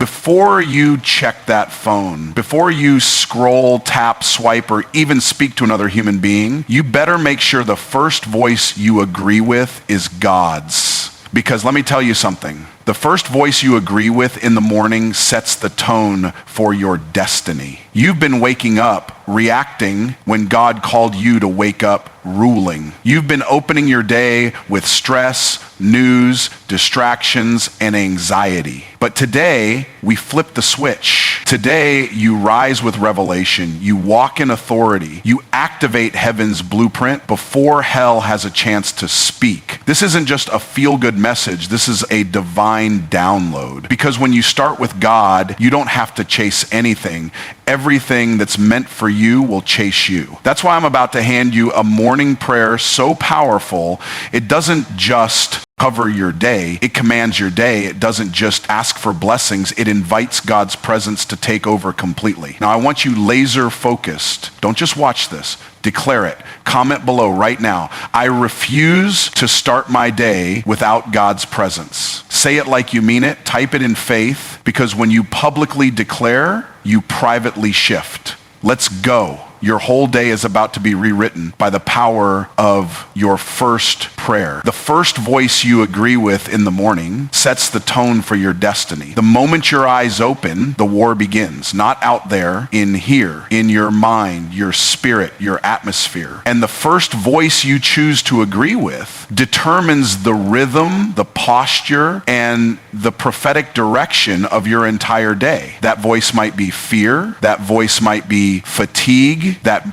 Before you check that phone, before you scroll, tap, swipe, or even speak to another human being, you better make sure the first voice you agree with is God's. Because let me tell you something. The first voice you agree with in the morning sets the tone for your destiny. You've been waking up reacting when God called you to wake up ruling. You've been opening your day with stress, news, distractions, and anxiety. But today, we flip the switch. Today, you rise with revelation. You walk in authority. You activate heaven's blueprint before hell has a chance to speak. This isn't just a feel-good message. This is a divine download. Because when you start with God, you don't have to chase anything. Everything that's meant for you will chase you. That's why I'm about to hand you a morning prayer so powerful, it doesn't just cover your day, it commands your day. It doesn't just ask for blessings, it invites God's presence to take over completely. Now I want you laser focused. Don't just watch this. Declare it. Comment below right now. I refuse to start my day without God's presence. Say it like you mean it. Type it in faith, because when you publicly declare, you privately shift. Let's go. Your whole day is about to be rewritten by the power of your first prayer. The first voice you agree with in the morning sets the tone for your destiny. The moment your eyes open, the war begins. Not out there, in here, in your mind, your spirit, your atmosphere. And the first voice you choose to agree with determines the rhythm, the posture, and the prophetic direction of your entire day. That voice might be fear. That voice might be fatigue. That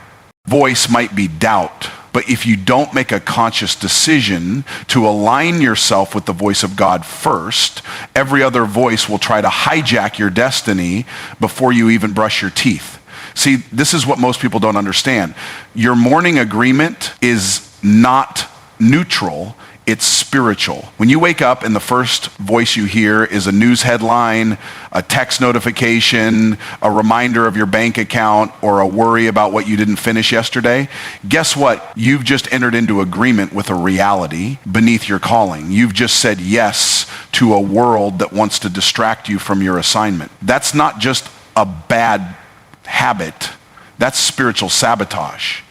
voice might be doubt. But if you don't make a conscious decision to align yourself with the voice of God first, every other voice will try to hijack your destiny before you even brush your teeth. See, this is what most people don't understand. Your morning agreement is not neutral. It's spiritual. When you wake up and the first voice you hear is a news headline, a text notification, a reminder of your bank account, or a worry about what you didn't finish yesterday, guess what? You've just entered into agreement with a reality beneath your calling. You've just said yes to a world that wants to distract you from your assignment. That's not just a bad habit. That's spiritual sabotage.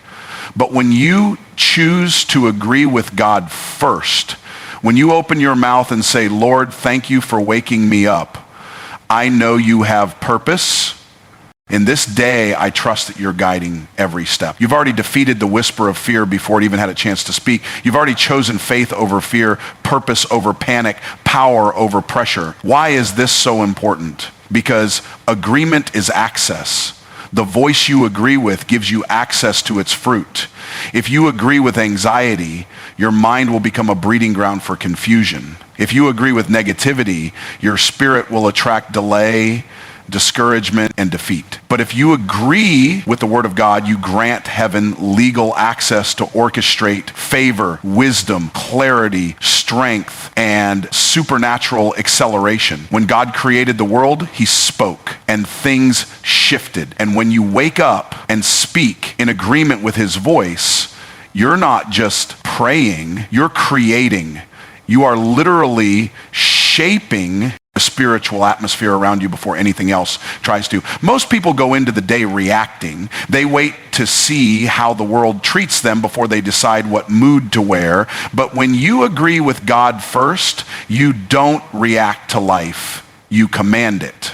But when you choose to agree with God first, when you open your mouth and say, Lord, thank you for waking me up. I know you have purpose. In this day, I trust that you're guiding every step. You've already defeated the whisper of fear before it even had a chance to speak. You've already chosen faith over fear, purpose over panic, power over pressure. Why is this so important? Because agreement is access. The voice you agree with gives you access to its fruit. If you agree with anxiety, your mind will become a breeding ground for confusion. If you agree with negativity, your spirit will attract delay, discouragement, and defeat. But if you agree with the word of God, you grant heaven legal access to orchestrate favor, wisdom, clarity, strength, and supernatural acceleration. When God created the world, he spoke and things shifted. And when you wake up and speak in agreement with his voice, you're not just praying, you're creating. You are literally shaping the spiritual atmosphere around you before anything else tries to. Most people go into the day reacting. They wait to see how the world treats them before they decide what mood to wear. But when you agree with God first, you don't react to life. You command it.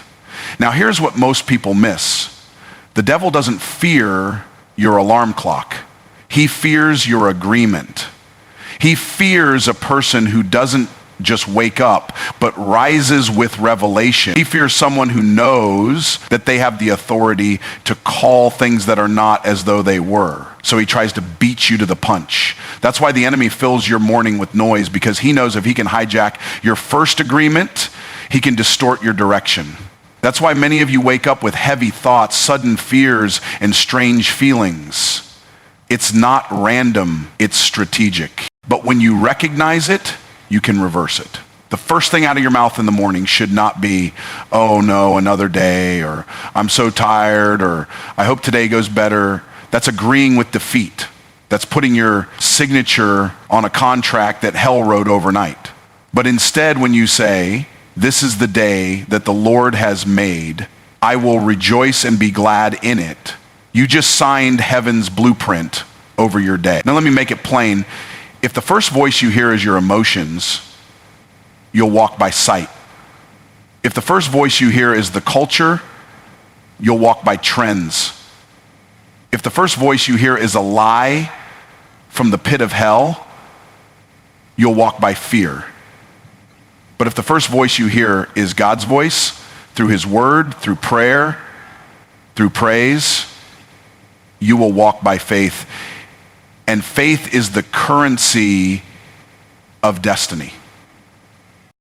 Now here's what most people miss. The devil doesn't fear your alarm clock. He fears your agreement. He fears a person who doesn't just wake up, but rises with revelation. He fears someone who knows that they have the authority to call things that are not as though they were. So he tries to beat you to the punch. That's why the enemy fills your morning with noise, because he knows if he can hijack your first agreement, he can distort your direction. That's why many of you wake up with heavy thoughts, sudden fears, and strange feelings. It's not random, it's strategic. But when you recognize it, you can reverse it. The first thing out of your mouth in the morning should not be, oh no, another day, or I'm so tired, or I hope today goes better. That's agreeing with defeat. That's putting your signature on a contract that hell wrote overnight. But instead, when you say, This is the day that the Lord has made. I will rejoice and be glad in it. You just signed heaven's blueprint over your day. Now let me make it plain. If the first voice you hear is your emotions, you'll walk by sight. If the first voice you hear is the culture, you'll walk by trends. If the first voice you hear is a lie from the pit of hell, you'll walk by fear. But if the first voice you hear is God's voice, through his word, through prayer, through praise, you will walk by faith. And faith is the currency of destiny.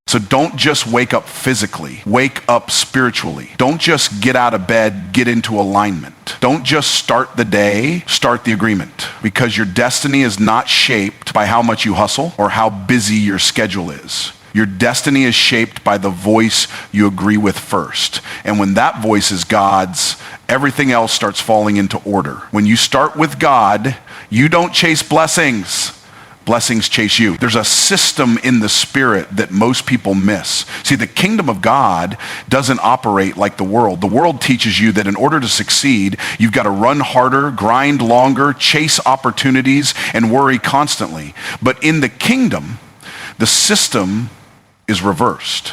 So don't just wake up physically, wake up spiritually. Don't just get out of bed, get into alignment. Don't just start the day, start the agreement. Because your destiny is not shaped by how much you hustle or how busy your schedule is. Your destiny is shaped by the voice you agree with first. And when that voice is God's, everything else starts falling into order. When you start with God, you don't chase blessings. Blessings chase you. There's a system in the spirit that most people miss. See, the kingdom of God doesn't operate like the world. The world teaches you that in order to succeed, you've got to run harder, grind longer, chase opportunities, and worry constantly. But in the kingdom, the system is reversed.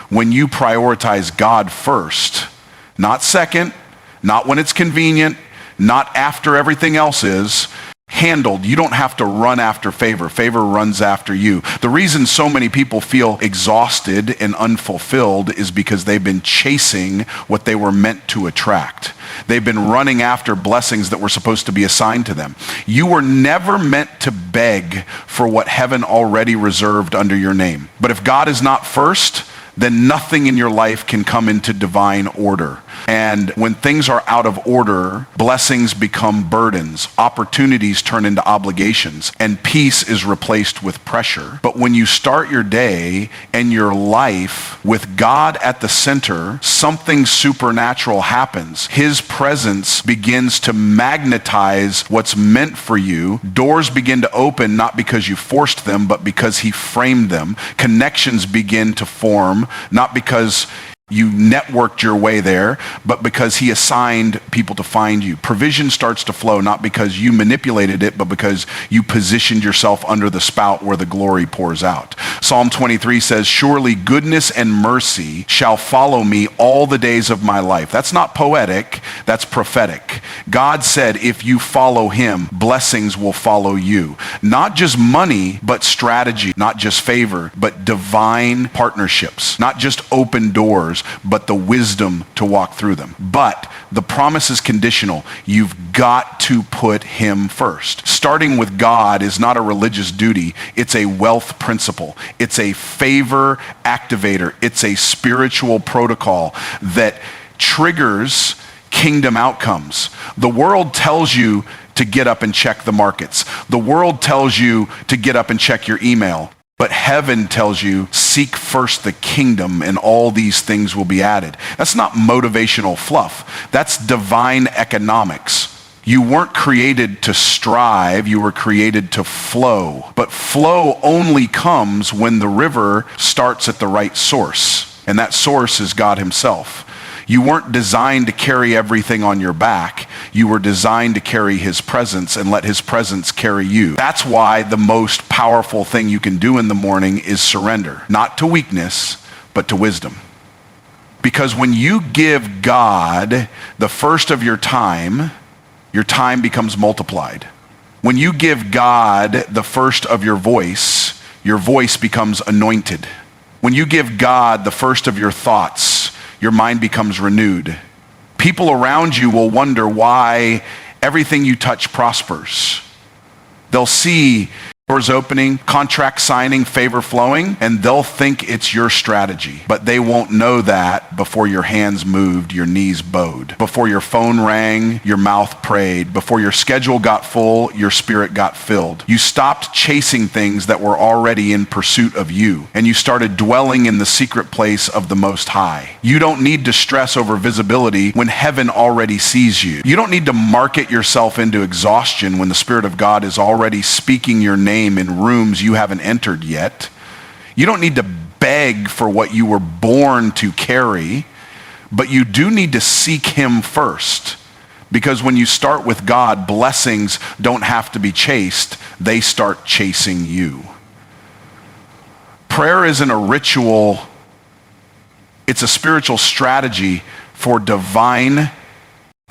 When you prioritize God first, not second, not when it's convenient, not after everything else is handled. You don't have to run after favor. Favor runs after you. The reason so many people feel exhausted and unfulfilled is because they've been chasing what they were meant to attract. They've been running after blessings that were supposed to be assigned to them. You were never meant to beg for what heaven already reserved under your name. But if God is not first, then nothing in your life can come into divine order. And when things are out of order, blessings become burdens, opportunities turn into obligations, and peace is replaced with pressure. But when you start your day and your life with God at the center, something supernatural happens. His presence begins to magnetize what's meant for you. Doors begin to open, not because you forced them, but because he framed them. Connections begin to form, not because you networked your way there, but because he assigned people to find you. Provision starts to flow, not because you manipulated it, but because you positioned yourself under the spout where the glory pours out. Psalm 23 says, surely goodness and mercy shall follow me all the days of my life. That's not poetic, that's prophetic. God said, if you follow him, blessings will follow you. Not just money, but strategy. Not just favor, but divine partnerships. Not just open doors, but the wisdom to walk through them. But the promise is conditional. You've got to put him first. Starting with God is not a religious duty. It's a wealth principle. It's a favor activator. It's a spiritual protocol that triggers kingdom outcomes. The world tells you to get up and check the markets. The world tells you to get up and check your email. But heaven tells you, seek first the kingdom and all these things will be added. That's not motivational fluff. That's divine economics. You weren't created to strive, you were created to flow. But flow only comes when the river starts at the right source. And that source is God himself. You weren't designed to carry everything on your back. You were designed to carry his presence and let his presence carry you. That's why the most powerful thing you can do in the morning is surrender. Not to weakness, but to wisdom. Because when you give God the first of your time becomes multiplied. When you give God the first of your voice becomes anointed. When you give God the first of your thoughts, your mind becomes renewed. People around you will wonder why everything you touch prospers. They'll see doors opening, contract signing, favor flowing, and they'll think it's your strategy. But they won't know that before your hands moved, your knees bowed. Before your phone rang, your mouth prayed. Before your schedule got full, your spirit got filled. You stopped chasing things that were already in pursuit of you, and you started dwelling in the secret place of the Most High. You don't need to stress over visibility when heaven already sees you. You don't need to market yourself into exhaustion when the Spirit of God is already speaking your name in rooms you haven't entered yet. You don't need to beg for what you were born to carry, but you do need to seek him first. Because when you start with God, blessings don't have to be chased. They start chasing you. Prayer isn't a ritual. It's a spiritual strategy for divine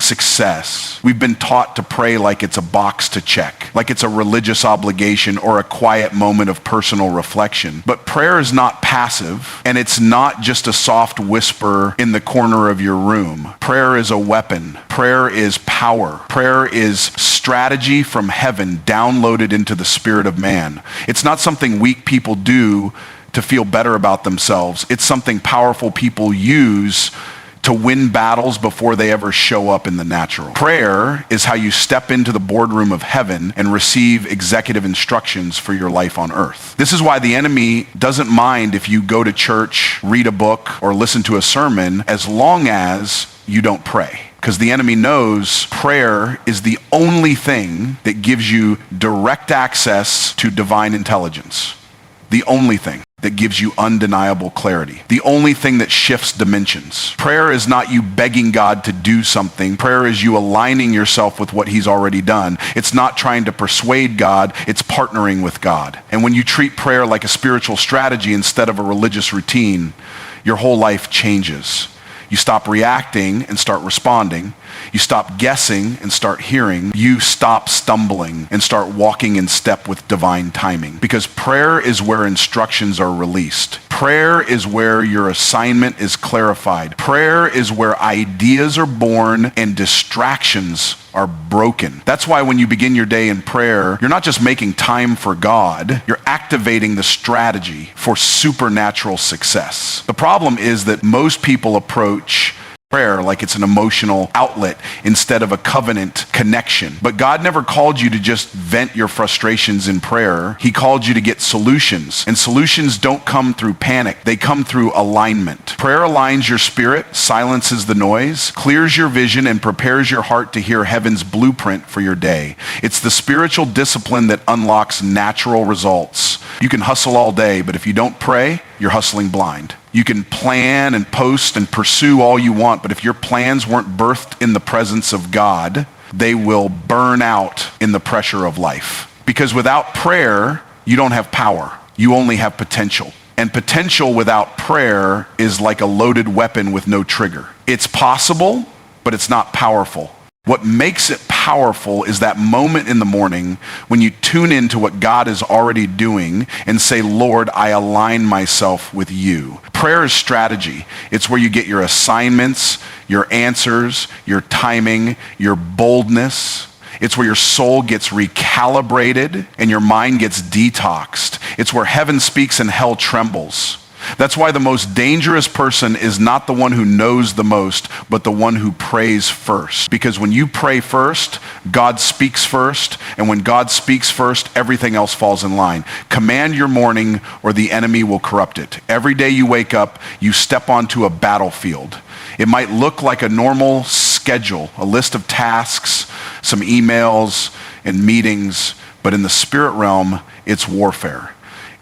success. We've been taught to pray like it's a box to check, like it's a religious obligation or a quiet moment of personal reflection. But prayer is not passive, and it's not just a soft whisper in the corner of your room. Prayer is a weapon. Prayer is power. Prayer is strategy from heaven downloaded into the spirit of man. It's not something weak people do to feel better about themselves. It's something powerful people use to win battles before they ever show up in the natural. Prayer is how you step into the boardroom of heaven and receive executive instructions for your life on earth. This is why the enemy doesn't mind if you go to church, read a book, or listen to a sermon, as long as you don't pray. Because the enemy knows prayer is the only thing that gives you direct access to divine intelligence. The only thing that gives you undeniable clarity. The only thing that shifts dimensions. Prayer is not you begging God to do something. Prayer is you aligning yourself with what he's already done. It's not trying to persuade God, it's partnering with God. And when you treat prayer like a spiritual strategy instead of a religious routine, your whole life changes. You stop reacting and start responding. You stop guessing and start hearing. You stop stumbling and start walking in step with divine timing. Because prayer is where instructions are released. Prayer is where your assignment is clarified. Prayer is where ideas are born and distractions are broken. That's why when you begin your day in prayer, you're not just making time for God, you're activating the strategy for supernatural success. The problem is that most people approach prayer like it's an emotional outlet instead of a covenant connection. But God never called you to just vent your frustrations in prayer. He called you to get solutions. And solutions don't come through panic. They come through alignment. Prayer aligns your spirit, silences the noise, clears your vision, and prepares your heart to hear heaven's blueprint for your day. It's the spiritual discipline that unlocks natural results. You can hustle all day, but if you don't pray, you're hustling blind. You can plan and post and pursue all you want, but if your plans weren't birthed in the presence of God, they will burn out in the pressure of life. Because without prayer, you don't have power. You only have potential. And potential without prayer is like a loaded weapon with no trigger. It's possible, but it's not powerful. What makes it powerful is that moment in the morning when you tune into what God is already doing and say, Lord, I align myself with you. Prayer is strategy. It's where you get your assignments, your answers, your timing, your boldness. It's where your soul gets recalibrated and your mind gets detoxed. It's where heaven speaks and hell trembles. That's why the most dangerous person is not the one who knows the most, but the one who prays first. Because when you pray first, God speaks first, and when God speaks first, everything else falls in line. Command your morning or the enemy will corrupt it. Every day you wake up, you step onto a battlefield. It might look like a normal schedule, a list of tasks, some emails and meetings, but in the spirit realm, it's warfare.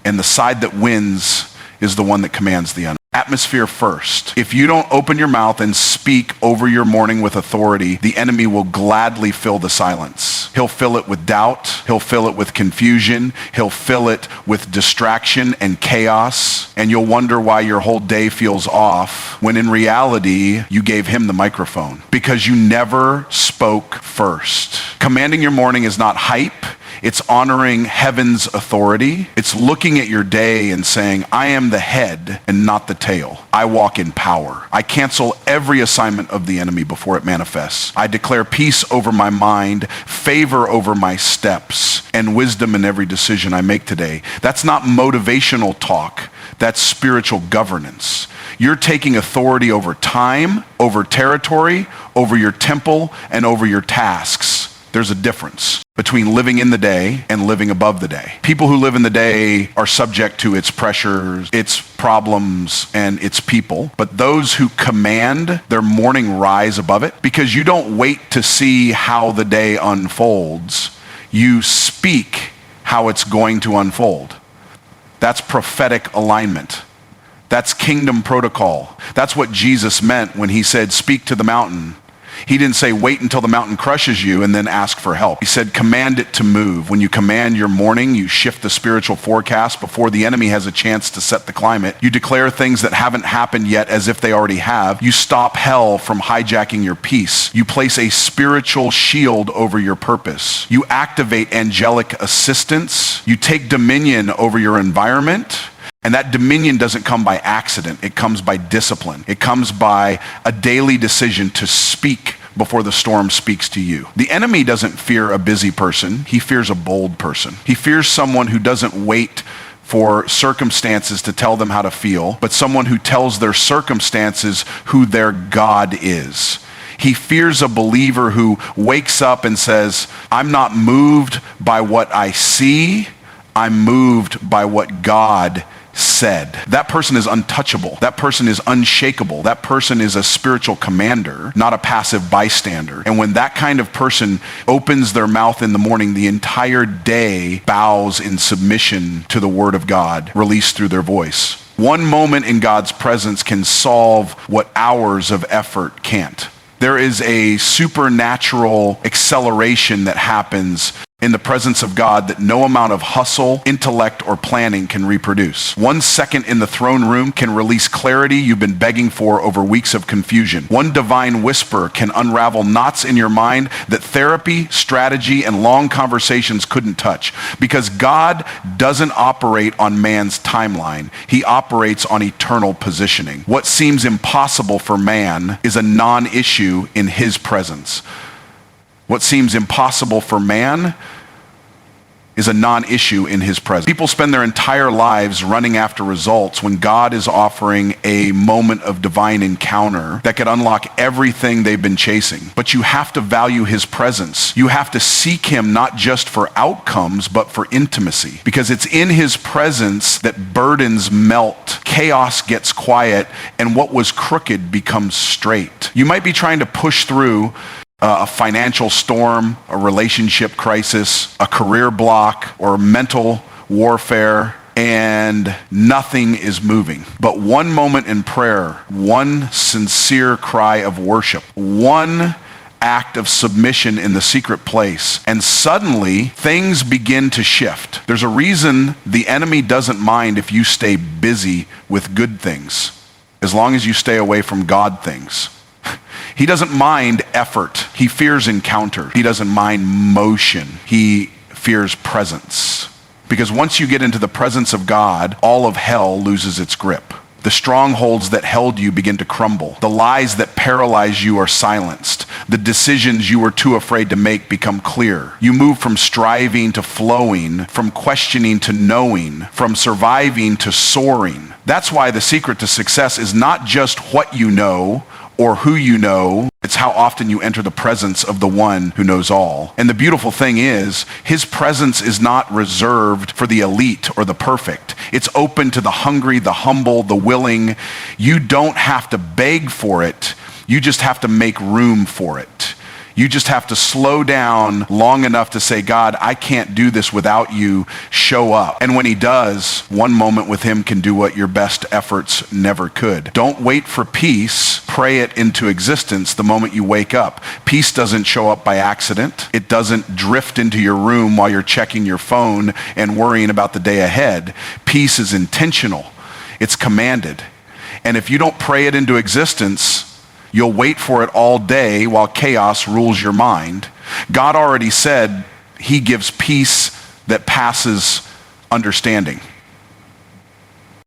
And the side that wins is the one that commands the enemy. Atmosphere first. If you don't open your mouth and speak over your morning with authority, the enemy will gladly fill the silence. He'll fill it with doubt. He'll fill it with confusion. He'll fill it with distraction and chaos. And you'll wonder why your whole day feels off when in reality, you gave him the microphone because you never spoke first. Commanding your morning is not hype. It's honoring heaven's authority. It's looking at your day and saying, I am the head and not the tail. I walk in power. I cancel every assignment of the enemy before it manifests. I declare peace over my mind, favor over my steps, and wisdom in every decision I make today. That's not motivational talk. That's spiritual governance. You're taking authority over time, over territory, over your temple, and over your tasks. There's a difference between living in the day and living above the day. People who live in the day are subject to its pressures, its problems, and its people. But those who command their morning rise above it, because you don't wait to see how the day unfolds. You speak how it's going to unfold. That's prophetic alignment. That's kingdom protocol. That's what Jesus meant when he said, speak to the mountain. He didn't say, wait until the mountain crushes you and then ask for help. He said, command it to move. When you command your morning, you shift the spiritual forecast before the enemy has a chance to set the climate. You declare things that haven't happened yet as if they already have. You stop hell from hijacking your peace. You place a spiritual shield over your purpose. You activate angelic assistance. You take dominion over your environment. And that dominion doesn't come by accident. It comes by discipline. It comes by a daily decision to speak before the storm speaks to you. The enemy doesn't fear a busy person. He fears a bold person. He fears someone who doesn't wait for circumstances to tell them how to feel, but someone who tells their circumstances who their God is. He fears a believer who wakes up and says, I'm not moved by what I see. I'm moved by what God said. That person is untouchable. That person is unshakable. That person is a spiritual commander, not a passive bystander. And when that kind of person opens their mouth in the morning, the entire day bows in submission to the word of God released through their voice. One moment in God's presence can solve what hours of effort can't. There is a supernatural acceleration that happens in the presence of God that no amount of hustle, intellect, or planning can reproduce. 1 second in the throne room can release clarity you've been begging for over weeks of confusion. One divine whisper can unravel knots in your mind that therapy, strategy, and long conversations couldn't touch. Because God doesn't operate on man's timeline. He operates on eternal positioning. What seems impossible for man is a non-issue in his presence. What seems impossible for man is a non-issue in his presence. People spend their entire lives running after results when God is offering a moment of divine encounter that could unlock everything they've been chasing. But you have to value his presence. You have to seek him not just for outcomes, but for intimacy. Because it's in his presence that burdens melt, chaos gets quiet, and what was crooked becomes straight. You might be trying to push through a financial storm, a relationship crisis, a career block, or mental warfare, and nothing is moving. But one moment in prayer, one sincere cry of worship, one act of submission in the secret place, and suddenly things begin to shift. There's a reason the enemy doesn't mind if you stay busy with good things, as long as you stay away from God things. He doesn't mind effort. He fears encounter. He doesn't mind motion. He fears presence. Because once you get into the presence of God, all of hell loses its grip. The strongholds that held you begin to crumble. The lies that paralyze you are silenced. The decisions you were too afraid to make become clear. You move from striving to flowing, from questioning to knowing, from surviving to soaring. That's why the secret to success is not just what you know or who you know, it's how often you enter the presence of the one who knows all. And the beautiful thing is, his presence is not reserved for the elite or the perfect. It's open to the hungry, the humble, the willing. You don't have to beg for it. You just have to make room for it. You just have to slow down long enough to say, God, I can't do this without you. Show up. And when he does, one moment with him can do what your best efforts never could. Don't wait for peace. Pray it into existence the moment you wake up. Peace doesn't show up by accident. It doesn't drift into your room while you're checking your phone and worrying about the day ahead. Peace is intentional. It's commanded. And if you don't pray it into existence, you'll wait for it all day while chaos rules your mind. God already said he gives peace that passes understanding.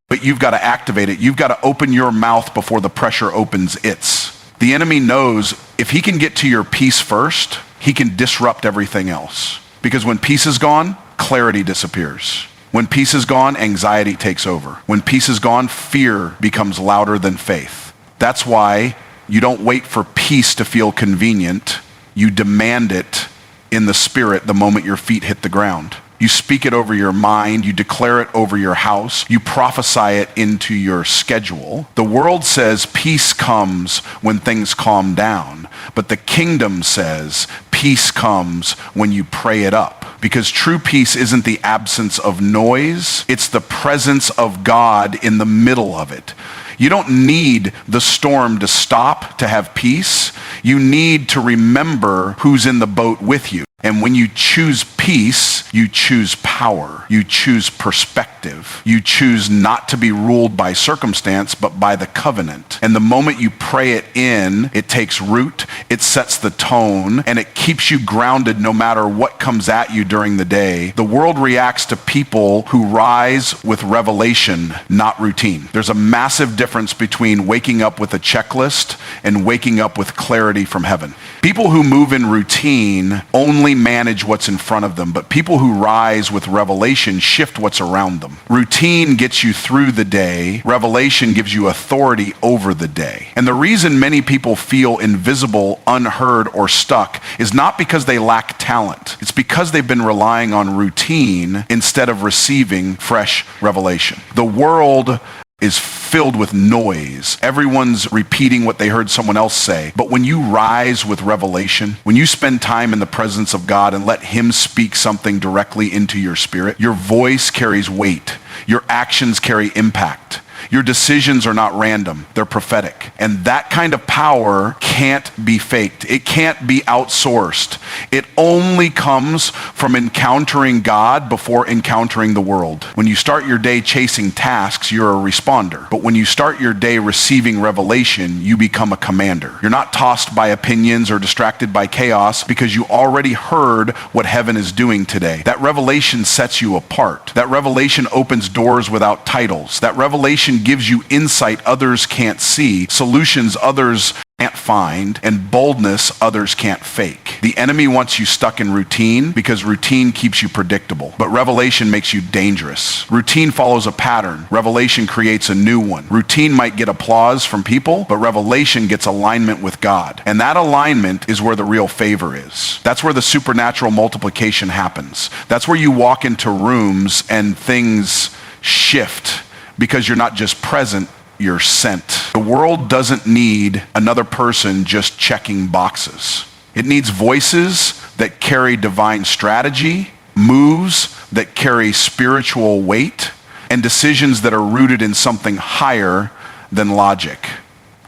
But you've got to activate it. You've got to open your mouth before the pressure opens its. The enemy knows if he can get to your peace first, he can disrupt everything else. Because when peace is gone, clarity disappears. When peace is gone, anxiety takes over. When peace is gone, fear becomes louder than faith. That's why you don't wait for peace to feel convenient. You demand it in the spirit the moment your feet hit the ground. You speak it over your mind. You declare it over your house. You prophesy it into your schedule. The world says peace comes when things calm down, but the kingdom says peace comes when you pray it up. Because true peace isn't the absence of noise, it's the presence of God in the middle of it. You don't need the storm to stop to have peace. You need to remember who's in the boat with you. And when you choose peace, you choose power. You choose perspective. You choose not to be ruled by circumstance, but by the covenant. And the moment you pray it in, it takes root, it sets the tone, and it keeps you grounded no matter what comes at you during the day. The world reacts to people who rise with revelation, not routine. There's a massive difference between waking up with a checklist and waking up with clarity from heaven. People who move in routine only manage what's in front of them, but people who rise with revelation shift what's around them. Routine gets you through the day. Revelation gives you authority over the day. And the reason many people feel invisible, unheard, or stuck is not because they lack talent. It's because they've been relying on routine instead of receiving fresh revelation. The world is filled with noise. Everyone's repeating what they heard someone else say. But when you rise with revelation, when you spend time in the presence of God and let him speak something directly into your spirit, your voice carries weight. Your actions carry impact. Your decisions are not random, they're prophetic. And that kind of power can't be faked. It can't be outsourced. It only comes from encountering God before encountering the world. When you start your day chasing tasks, you're a responder. But when you start your day receiving revelation, you become a commander. You're not tossed by opinions or distracted by chaos because you already heard what heaven is doing today. That revelation sets you apart. That revelation opens doors without titles. That revelation gives you insight others can't see, solutions others can't find, and boldness others can't fake. The enemy wants you stuck in routine because routine keeps you predictable, but revelation makes you dangerous. Routine follows a pattern. Revelation creates a new one. Routine might get applause from people, but revelation gets alignment with God. And that alignment is where the real favor is. That's where the supernatural multiplication happens. That's where you walk into rooms and things shift. Because you're not just present, you're sent. The world doesn't need another person just checking boxes. It needs voices that carry divine strategy, moves that carry spiritual weight, and decisions that are rooted in something higher than logic.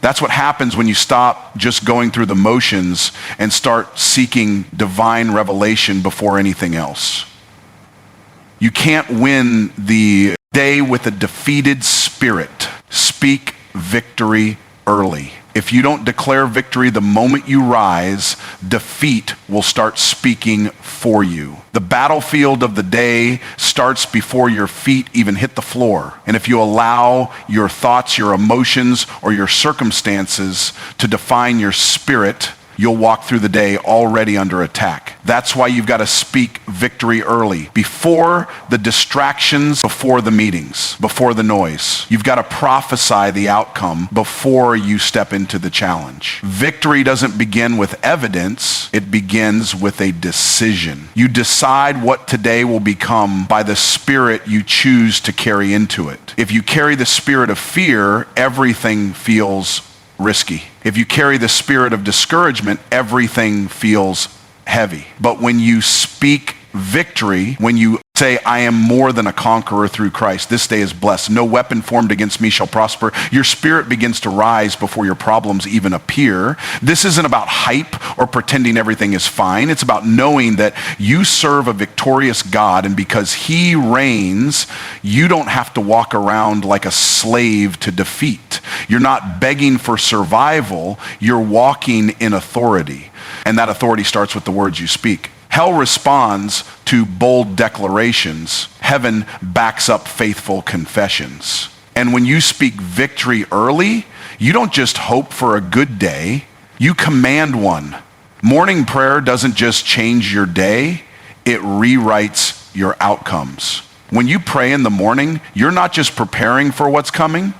That's what happens when you stop just going through the motions and start seeking divine revelation before anything else. You can't win the day with a defeated spirit. Speak victory early. If you don't declare victory the moment you rise, defeat will start speaking for you. The battlefield of the day starts before your feet even hit the floor. And if you allow your thoughts, your emotions, or your circumstances to define your spirit, you'll walk through the day already under attack. That's why you've got to speak victory early. Before the distractions, before the meetings, before the noise. You've got to prophesy the outcome before you step into the challenge. Victory doesn't begin with evidence, it begins with a decision. You decide what today will become by the spirit you choose to carry into it. If you carry the spirit of fear, everything feels risky. If you carry the spirit of discouragement, everything feels heavy. But when you speak victory, when you say, I am more than a conqueror through Christ, this day is blessed, no weapon formed against me shall prosper, your spirit begins to rise before your problems even appear. This isn't about hype or pretending everything is fine. It's about knowing that you serve a victorious God, and because he reigns, you don't have to walk around like a slave to defeat. You're not begging for survival, you're walking in authority. And that authority starts with the words you speak. Hell responds to bold declarations. Heaven backs up faithful confessions. And when you speak victory early, you don't just hope for a good day, you command one. Morning prayer doesn't just change your day, it rewrites your outcomes. When you pray in the morning, you're not just preparing for what's coming,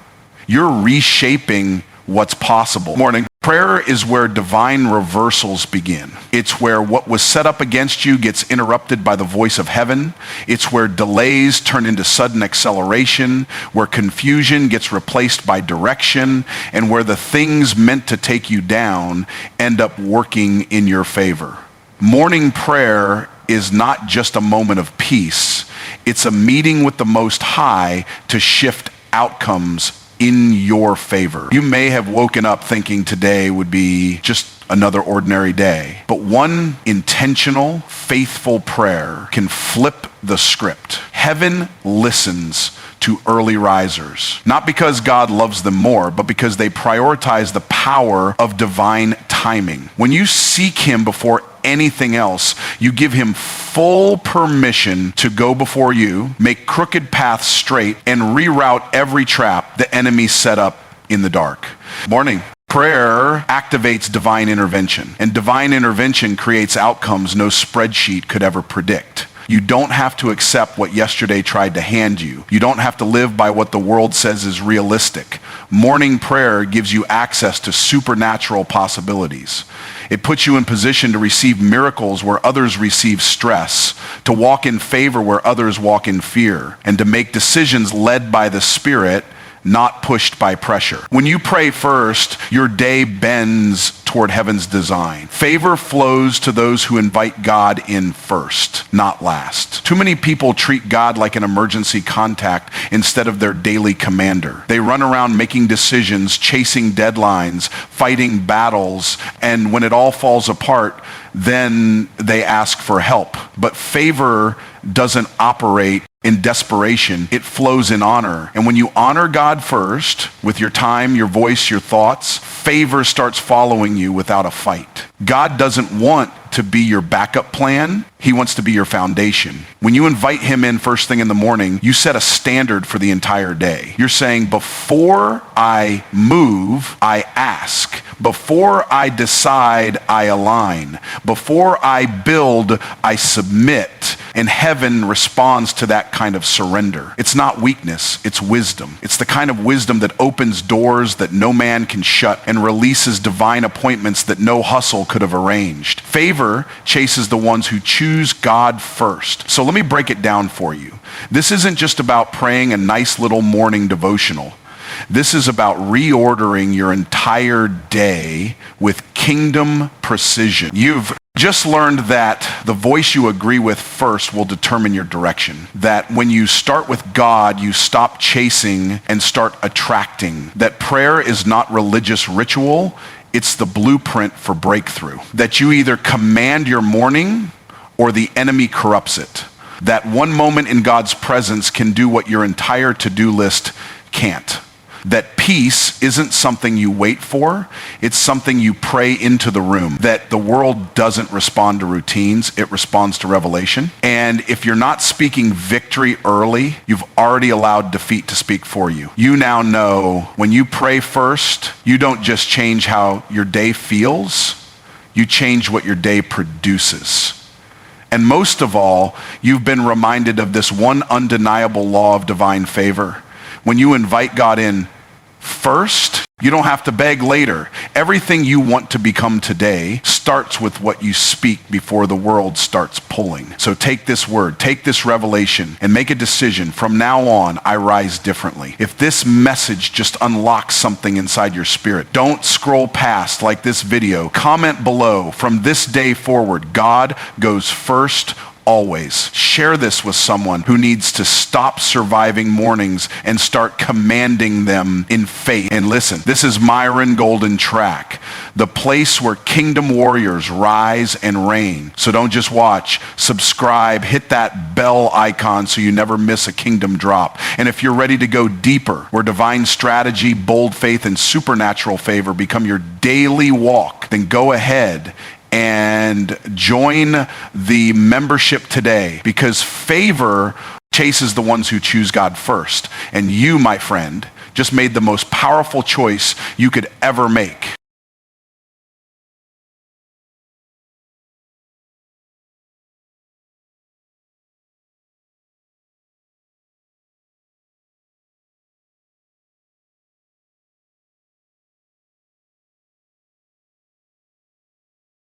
you're reshaping what's possible. Morning. Prayer is where divine reversals begin. It's where what was set up against you gets interrupted by the voice of heaven. It's where delays turn into sudden acceleration, where confusion gets replaced by direction, and where the things meant to take you down end up working in your favor. Morning prayer is not just a moment of peace. It's a meeting with the Most High to shift outcomes in your favor. You may have woken up thinking today would be just another ordinary day, but one intentional, faithful prayer can flip the script. Heaven listens to early risers, not because God loves them more, but because they prioritize the power of divine timing. When you seek him before anything else, you give him full permission to go before you, make crooked paths straight, and reroute every trap the enemy set up in the dark. Morning. Prayer activates divine intervention, and divine intervention creates outcomes no spreadsheet could ever predict. You don't have to accept what yesterday tried to hand you. You don't have to live by what the world says is realistic. Morning prayer gives you access to supernatural possibilities. It puts you in position to receive miracles where others receive stress, to walk in favor where others walk in fear, and to make decisions led by the Spirit, not pushed by pressure. When you pray first, your day bends toward heaven's design. Favor flows to those who invite God in first, not last. Too many people treat God like an emergency contact instead of their daily commander. They run around making decisions, chasing deadlines, fighting battles, and when it all falls apart, then they ask for help. But favor doesn't operate in desperation. It flows in honor. And when you honor God first with your time, your voice, your thoughts, favor starts following you without a fight. God doesn't want to be your backup plan. He wants to be your foundation. When you invite him in first thing in the morning, you set a standard for the entire day. You're saying, before I move, I ask. Before I decide, I align. Before I build, I submit. And heaven responds to that kind of surrender. It's not weakness, it's wisdom. It's the kind of wisdom that opens doors that no man can shut and releases divine appointments that no hustle could have arranged. Favor chases the ones who choose God first. So let me break it down for you. This isn't just about praying a nice little morning devotional. This is about reordering your entire day with kingdom precision. You've just learned that the voice you agree with first will determine your direction. That when you start with God, you stop chasing and start attracting. That prayer is not religious ritual, it's the blueprint for breakthrough. That you either command your morning or the enemy corrupts it. That one moment in God's presence can do what your entire to-do list can't. That peace isn't something you wait for, it's something you pray into the room. That the world doesn't respond to routines, it responds to revelation. And if you're not speaking victory early, you've already allowed defeat to speak for you. You now know when you pray first, you don't just change how your day feels, you change what your day produces. And most of all, you've been reminded of this one undeniable law of divine favor. When you invite God in first, you don't have to beg later. Everything you want to become today starts with what you speak before the world starts pulling. So take this word, take this revelation, and make a decision. From now on, I rise differently. If this message just unlocks something inside your spirit, don't scroll past like this video. Comment below. From this day forward, God goes first always. Share this with someone who needs to stop surviving mornings and start commanding them in faith. And listen, this is Myron Golden Track, the place where kingdom warriors rise and reign. So don't just watch, subscribe, hit that bell icon so you never miss a kingdom drop. And if you're ready to go deeper, where divine strategy, bold faith, and supernatural favor become your daily walk, then go ahead and join the membership today, because favor chases the ones who choose God first. And you, my friend, just made the most powerful choice you could ever make.